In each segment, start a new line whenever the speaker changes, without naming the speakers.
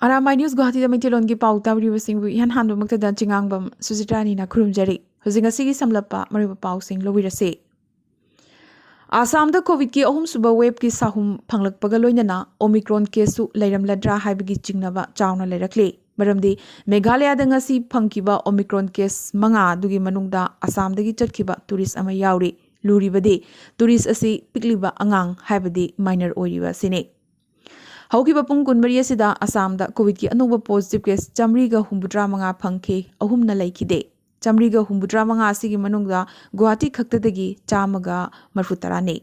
Arambai News Guwahati da Maitilon gi pau tawri sing bu yan handu makta da chingangbam Susitrani na khurumjari hojing asigi samlapa mariba pau sing lowirase Assam da COVID ki ahum suba wave ki sahum phanglakpaga loinana Omicron kesu leiramladra haibagi chingnaba chawna leirakle maramdi Meghalaya da ngasi phangkiba Omicron case manga dugi manungda Assam dagi chatkiba tourist ama yauri luribade tourist asi pikliba angang haibadi minor oiriba sine Hauki bapung kunbari asida Assam da COVID ki anuba positive case chamriga humbudra manga phangke ahum na laikide chamriga humbudra manga asigi manungda Guwahati khaktadagi chamaga marfutarane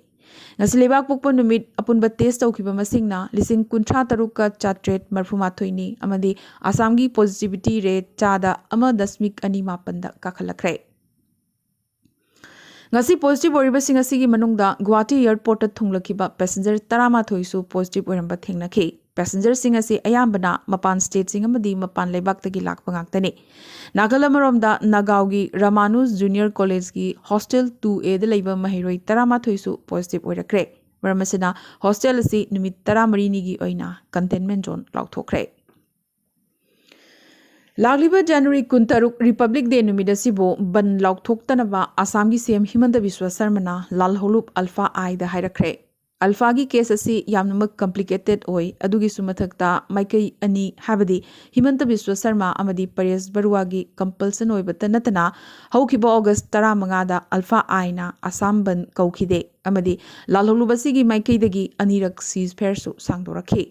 ngasilebak pokpa numit apunba test tawkiba masingna lising kunthra taruka chatret marfumathoini amadi Assam gi positivity rate chada ama dasmik ani mapanda kakhalakre ngasi positive oriba singa sigi manungda Guwahati airport ta thunglakiba passenger 13 su positive oramba thengnakhi passenger singa si ayambana mapan state singa madi mapan lebak tagi lakpa ngaktani nagalamaramda nagaugi Ramanus junior college gi hostel 2A da leiba mahiroi 13 su positive oirakre maramasina hostel asi numit 13 ni gi oina containment zone lauthokre Lagliba January Kuntaruk Republic Day numidasibo ban laukthoktanaba Assam gi CM Himanta Biswa Sarmana Lal Holup Alpha I da hairakre Alpha gi case asi yamnamak complicated oi adugi sumathakta maikai ani habadi Himanta Biswa Sarma amadi Paresh Barua gi compulsion oibata natana haukiba August 15 da Alpha I na Assam ban kaukide amadi Lal Holubasi gi maikai dagi anirak ceasefire su sangdorakhe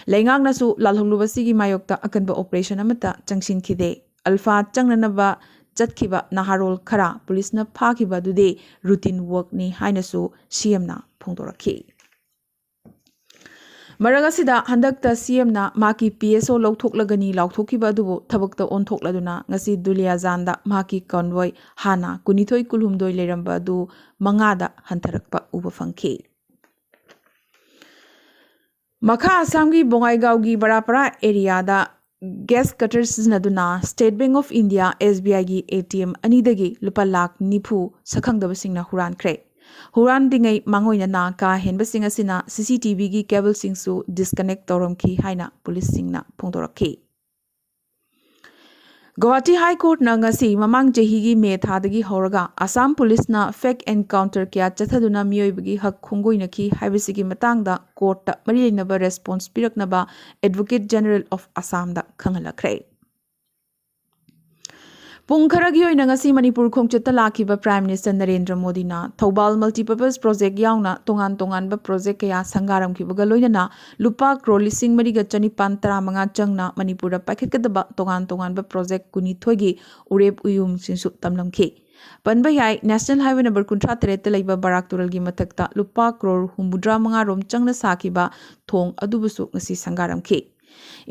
Lengang nasu lalholubasi gi mayokta akanba operation amata changshin khide alpha changnanaba chatkiba naharol khara police na phakiba dude routine work ni hainasu CM na phongdorakhi Maragasida handakta CM na maki PSO lauthoklagani lauthokkiba dubu thabakta ontokladuna ngasi dulia janda maki convoy hana kunithoi kulhumdoi leramba du mangada hantarakpa uba phangkhi Makha Assam gi Bongaigaon gi Barapara area da gas cutter siznaduna State Bank of India SBI gi ATM anidagi lupa lakh nifu sakhangdaba singna huran kre huran dingai mangoina na ka henba singa sina CCTV gi cable singsu disconnect toramki haina police singna phongdorakhi Guwahati High Court na ngasi mamang jehigi me thadagi horaga Assam Police na fake encounter kya chathaduna miyoibagi hak khungoinaki haibisigi matangda court ta marinaba response piraknaba Advocate General of Assam da khangalakre Pungkharagi oina ngasi Manipur khongchetta lakiba Prime Minister Narendra Modi na Thobal multipurpose project yauna tongan ba project kaya sangaram kibaga loinana lupa crore lising mariga chanipan 15 changna Manipur da paikhatkadaba tongan ba project kuni thoigi urep uyum sinsu tamlamkhi Panba yai National Highway number 38 laiba Barak Tural gi mathakta lupa crore humbudra manga rom changna sakiba thong adubusu ngasi sangaramkhi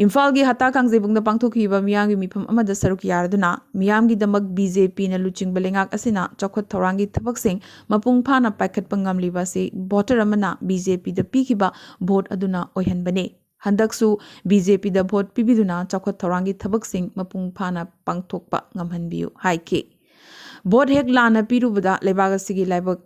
Imphal gi hata kangjebungna pangthokhiba miyamgi mifam amada saruk yaraduna miyamgi damak BJP na luching belengak asina chokhat thorangi thabaksing mapung phana paikhatpa ngamliba se voter amana BJP da pikhiba vote aduna oihanbane handaksu BJP da vote pibiduna chokhat thorangi thabaksing mapung phana pangthokpa ngamhanbiu haike vote hek lana pirubada lebagasi gi laibak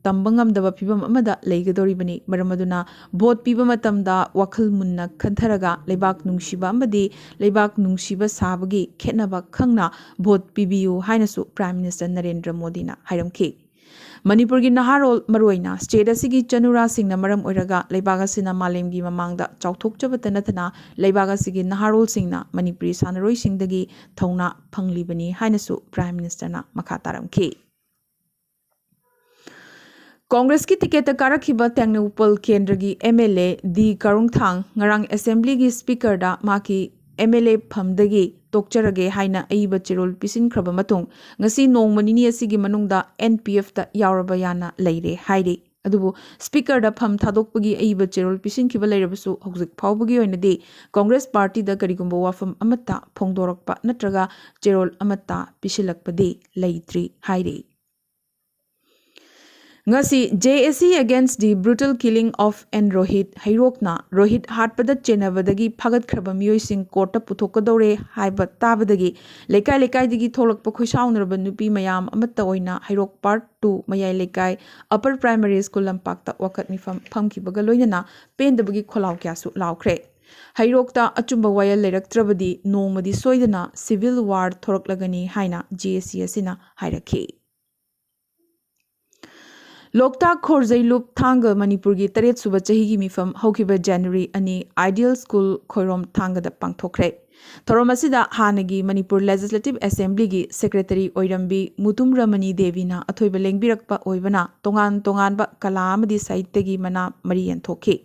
tambangam daba pibam amada leigadoribani maramaduna vote piba matamda wakhal munna khantharaga lebak nungshiba amadi lebak nungshiba sabagi khetnaba khangna vote pibiu hainasu Prime Minister Narendra Modi na hairamkhi Manipur gi naharol maroina state asigi chanura singna maram oiraga lebak asina malemgi mamangda chauthokchabata nathana lebak asigi naharol singna Manipuri sanaroi singdagi thauna phanglibani hainasu Prime Minister na makha taramkhi Congress ki ticket karakhiba Tengneupal Kendra gi MLA Di Karungthang ngarang assembly gi speaker da maki MLA phamdagi tokcharage haina aiba chirol pisin khraba matung ngasi nongmanini asigi manungda NPF ta yauraba yana leire haire adubu speaker da pham thadokpagi aiba chirol pisin khiba leirabasu hojik phawbagi oinadi Congress party da karigumba wafam amata phongdorakpa natraga chirol amata pisilakpadi leitri haire Ngasi JSC against the brutal killing of N Rohit Hairokna Rohit Hatpada Chenavadagi Pagat Krabamyo sing Kota Putokadore Haiba Tabadagi Lekai Lekai digi Tolak Pokushaunarba Nupi Mayam Amataoina Hairok Part 2 Mayai Lekai Upper Primary School Lampakta Wakat Mifam Pamki Bagaloina Pen the Bagi Kolau Kasu Laukre Hairokta achumba wayal leraktrabadi nongmadi soidana civil war thoraklagani haina GSC asina hairakhi. Loktak Khorzai Loop Thanga Manipurgi Taret Suba Chahigi Mifam Hokiba January ani Ideal School Khoirom Thanga da Pangthokre. Thoromasida Hanagi Manipur Legislative Assembly gi Secretary Oirambi Mutum Ramani Devina Athoiba Lengbirakpa Oibana Tongan Tonganba Kalamadi Saitegi Mana Marian Thoki.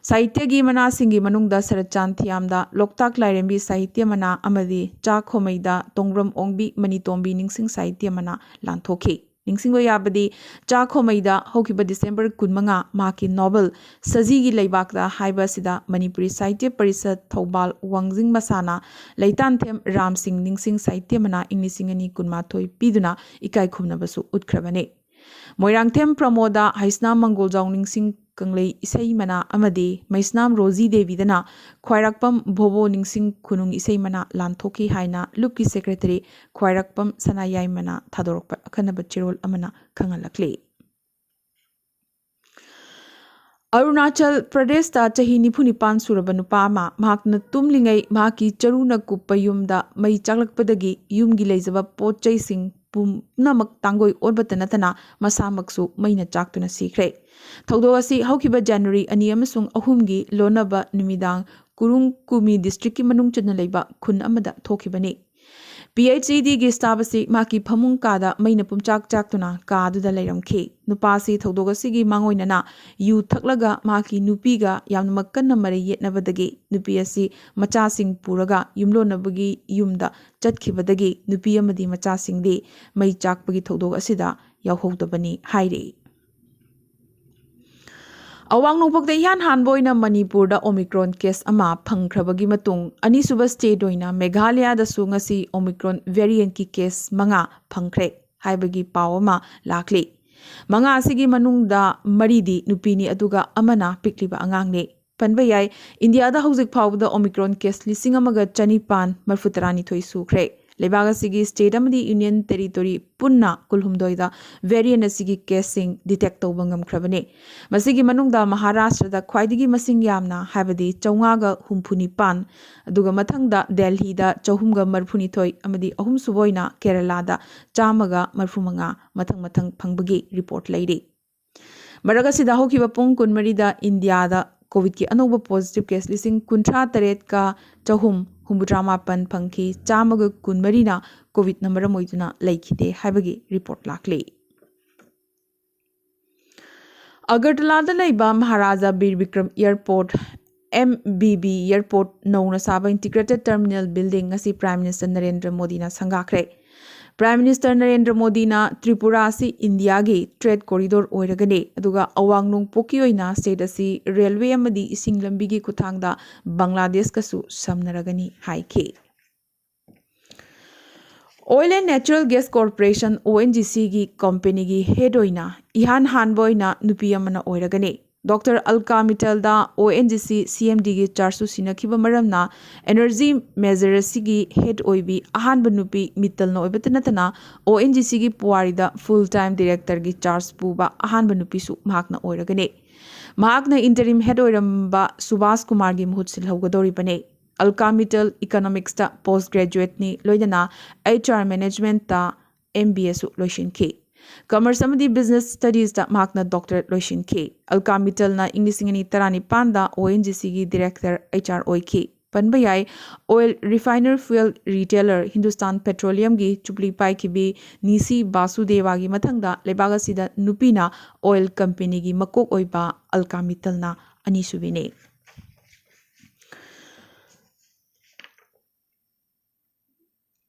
Saitegi Mana Singi Manungda Sarachan Thiamda Loktak Lairembi Saitya Mana Amadi Cha Khomeida Tongram Ongbi Manitombi Ningsing Saitya Mana Lanthoki. Ningsingwa yabadi Cha Khomeida Hokiba December Kunmanga Maki Novel Sajigi Laibakda Haiba Sida Manipuri Saitya Parisad Thobal Wangjing Masana Laitan Them Ram Singh Ningsing Saitya Mana Inglisingani Kunmathoi Piduna Ikai Khumnabasu Utkrabane. Moirang Them Pramoda Haisna Mangol Jong Ningsing Kanglei Isai Mana Amadi Maisnam Rosie Devidana Khwairakpam Bobo Ningsing Kunung Isai Mana Lanthoki Haina Lupki Secretary Khwairakpam Sanayai Mana Thadorokpa Akanaba Chirol Amana Kangalakle. Arunachal Pradesh ta chahi nipunipan surabanupama mahakna tumlingai mahaki charuna kupayumda mai chaklakpadagi yumgi leizaba pochai sing pumnamak tangoi orbatanatana masamaksu maina chaktuna sikre. Thaudo asi haukiba January ani amasung ahumgi lonaba numidang kurung kumi district ki manung chana leiba khun amada thokibani. PhD gi stabasi maki phamung kada maina pumchak chaktuna kaduda leiramkhi. Nupasi thaudoga gi mangoinana yu thaklaga maki nupiga yamna makkanna mare yetnabadagi nupi asi machasing puraga yumlonabagi yumda chatkibadagi nupi amadi machasing di mai chakpagi thaudoga asida yauhodabani haire. Awang nungpakda ihan hanboina Manipur da Omicron case ama phangkhrabagi matung anisuba state oina Meghalaya da su ngasi Omicron variant ki case manga phangkhre haibagi paw ama lakli. Manga asigi manungda maridi nupini aduga amana pikliba angangne. Panbayai India da hauzik phawda Omicron case lising amaga chanipan marfutarani thoi sukre. Lebaga sigi state amadi union territory punna kulhumdoida variant asigi casing detect tawba ngamkhrabane. Masigi manungda Maharashtra da khwaidigi masing yamna habadi chawngaga humpunipan aduga mathangda Delhi da chahumga marfunithoi amadi ahum suboina Kerala da chamaga marfumanga mathang phangbagi report leiri. Maragasida hokiba pung kunmari da India da COVID ki anoba positive case lising kuntra taret ka chahum Humbudramapan Panki Chamaga Kunmarina COVID number Moiduna Laikide Habagi report Lakli. Agartala the Laiba Maharaja Bir Bikram Airport MBB Airport known as Saba Integrated Terminal Building as Prime Minister Narendra Modi na Sangakre. Prime Minister Narendra Modi na Tripura si India gi trade corridor oiragane aduga awang nung pokioina state asi railway amadi ising lambi gi kuthangda Bangladesh kasu samnaragani haike. Oil and Natural Gas Corporation ONGC gi company gi head oina ihan hanboina nupi amana oiragane. Dr. Alka Mittalda ONGC CMD gi charsu sinakiba maramna energy measure sigi head oibi ahan banupi Mittal no oibatanatana ONGC gi puarida full time director gi charge puba ahan banupi su mahakna oiragane. Mahakna interim head oiramba Subhas Kumar gi muhut silhaugadori bane. Alka Mittal economics ta postgraduate ni loidana HR management ta MBA su loishin ki. Commerce amadi business studies da mahakna doctorate loishin ki. Alka Mittal na Inglisingani tarani panda ONGC gi director HR oiki. Panbayai oil refiner fuel retailer Hindustan Petroleum gi chupli pai ki bi Nisi Basudeva gi mathangda lebaga sida nupina oil company gi makok oiba Alka Mittal na anisubine.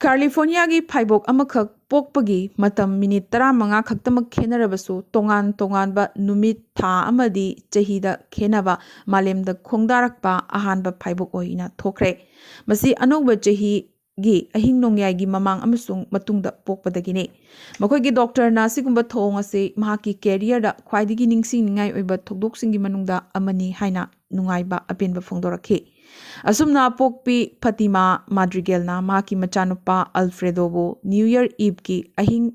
California gi phaibok amakhak pokpagi matam minute 15 khaktamak khenarabasu tongan ba numit tha amadi chahida khenaba malemda khongdarakpa ahanba phaibok oina thokre masi anoba chahi gi ahing nongyai gi mamang amasung matungda pokpadagine makoi gi doctor na sigumba thong ase mahaki career da khwaidigi ningsing ningai oiba thokdoksingi manungda amani haina nungaiba apenba phongdorakhe. Asumna pokpi Fatima Madrigal na maki machanupa Alfredo bo New Year Eve ki ahing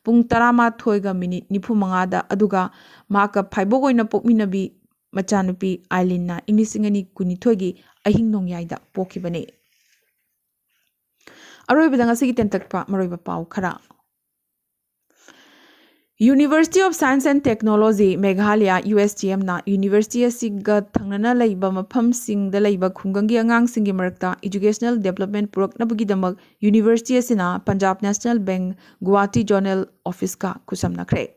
pung 13 minute nifumanga da aduga maka phaibogoina pokminabi Machanupi Ailina Inglisingani Kunitogi Ahing Nongyaida Pokibane. Aroibadangasi Tentakpa Mariba Pao Kara. University of Science and Technology Meghalaya USTM na University asiga thangnana laiba mafam sing da laiba khungangi angang singi marakta educational development purakna bugidamak University asina Punjab National Bank Guwahati Journal Office ka kusamna kre.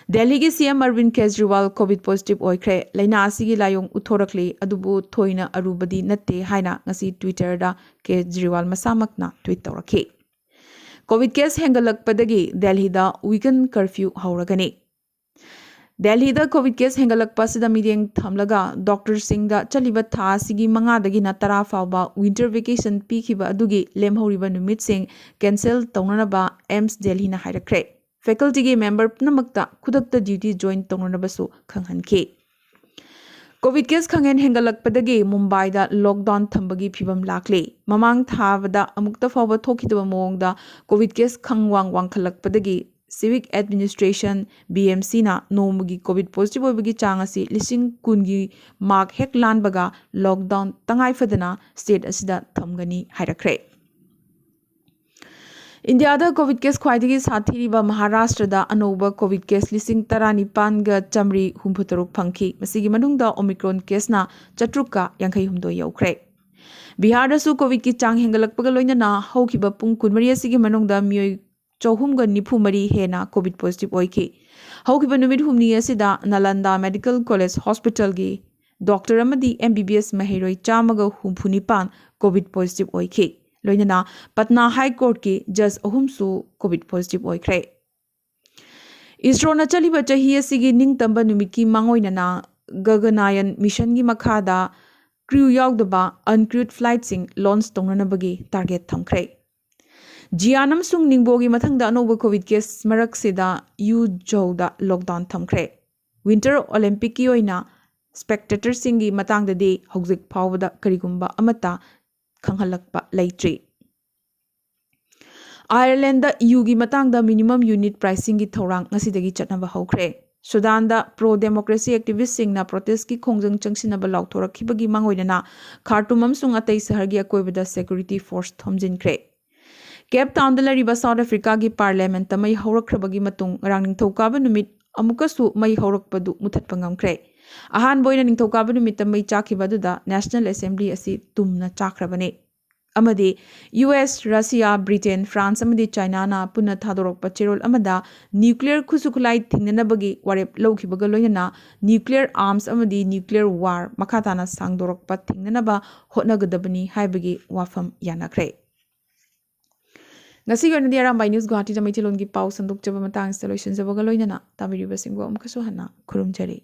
Delhi gi CM Arvind Kejriwal COVID positive oikre laina asigi layong uthorakli adubu thoina arubadi natte haina ngasi Twitter da Kejriwal masamakna tweet tawrakhi. COVID case hengalakpadagi Delhi da weekend curfew hauragani. Delhi da COVID case hengalakpasida meeting thamlaga Dr. Singh da chaliba tha sigi mangadagi na tara fawba winter vacation pikhiba adugi lemhoriba numit sing cancel tawnanaba AIMS Delhi na hairakre. Faculty gi member namakta khudakta duty join tawnanaba su khanghanki. COVID case khangen hengalakpadagi Mumbai da lockdown thambagi phibam lakle. Mamang thavada amukta fawba thokidaba mawngda COVID case khangwang wangkhalakpadagi Civic Administration BMC na nomagi COVID positive oibagi changasi lising kungi mark hek lanbaga lockdown tangai fadana state asida thamgani hairakre. India da COVID case khwaidagi sathiriba Maharashtra da anoba COVID case lising tarani panga chamri humputaruk phangki masigi manungda Omicron case na chatruka yankai humdo yaukre. Bihar da su COVID ki chang hengalakpaga loina na haukiba pung kunmari asigi manungda miyoi chauhumga nipumari hena COVID positive oiki. Haukiba numid humni asida Nalanda Medical College Hospital gi Dr. Amadi MBBS mahiroi chamaga humpunipan COVID positive oiki. Loinana Patna High Court ki Judge Ahumsu COVID positive oikre. ISRO na chaliba chahi asigi ningtamba numiki mangoina na Gaganayan mission gi makhada crew yaudaba uncrewed flight sing launch tongnanabagi target thamkre. Jianam sung ningbogi mathangda anoba COVID case marak sida yu jowda lockdown thamkre. Winter Olympic ki oina spectator singi matangda de hojik phawda karigumba amata khanghalakpa laitri. Ireland da EU gi matang da minimum unit pricing gi thorang ngasidagi chatnaba hokre. Sudan da pro democracy activists sing na protest ki khongjang changsinaba lauthorakhibagi mangoidana Khartoum amsung atai sahar gi akoibada security force thomjinkre. Cape Town da lariba South Africa gi parliament tamai horakrabagi matung rang ningthokaba numit amukasu mai horakpadu muthatpa ngamkre. Ahan boina ningthokaba numit tamai chakhibadu da National Assembly asi tumna chakrabane. Amadi US, Russia, Britain, France amadi China na punna thadorokpa cherol amada nuclear khusukulai thingnanabagi warep lawkhibaga loinana nuclear arms amadi nuclear war makhatana sangdorokpa thingnanaba hotnagadabani haibagi wafam yanakre. Ngasi yornadi Arambai News Guwahati da Maitilon gi pau sanduk jaba matang installation jabaga loinana tabiriba singbo amkaso hana khurumjari.